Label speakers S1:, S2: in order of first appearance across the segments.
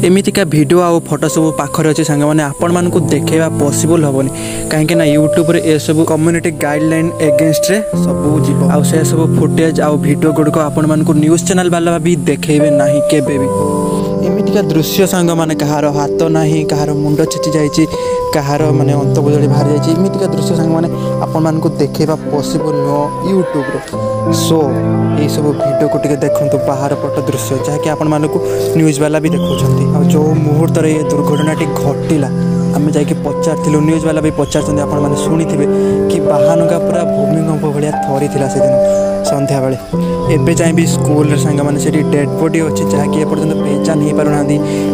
S1: एमतीका video आउ photo सब पाखरे अच्छे सांग मैंने आपण मानक देखा पॉसिबल हेनी कहीं यूट्यूब रे ए सब कम्युनिटी गाइडलाइन एगेंस्ट रे सब जीव आउ से सब फुटेज आउ भिडियो गुड़िक आपण मानक न्यूज चैनल वाला भी देखेबे नहीं केबे भी एमतीका दृश्य सांग मैंने कहार हाथ ना कहार मुंड छिची जाइए कहार माने अंत गुजड़ी बाहरी जाइए एमतीका दृश्य सांग मैंने आपण मानक देखा पॉसिबल नुह यूट्यूब रे सो ये सब भिडियो को देखु बाहर पट दृश्य जहाँकि आपण मानक न्यूज वाला भी देखुं आ जो मुहूर्त ये दुर्घटनाटी घटिला आम जा पचारू न्यूज वाला भी पचार आपण मैंने शुणी कि बाहानगा पूरा भूमिकंप भाया थरी से दिन संध्या बेले एवं जाए भी स्कूल सांग मैंने से डेड बॉडी अच्छी जहाँकि एपर्तंत पहचान हो पारना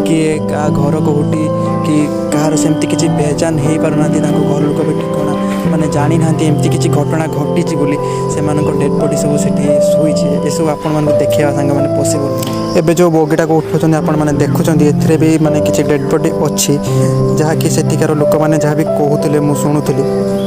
S1: किए क्या घर कौटी कि कहार सेमती किसी पहचान हो पारना घर लोक भी ठिकाना मैंने जानी ना एमती किसी घटना घटी बोली से डेड बॉडी सब से शुई ये सब आपण मानक देखा सांग मैंने पॉसिबल एवं जो बगीटा को उठाऊँ आपण मैंने देखुं ए भी माने किसी डेड बॉडी अच्छी जहाँकि सेठिकार लोक मैंने जहाँ भी कहते मुझे शुणुली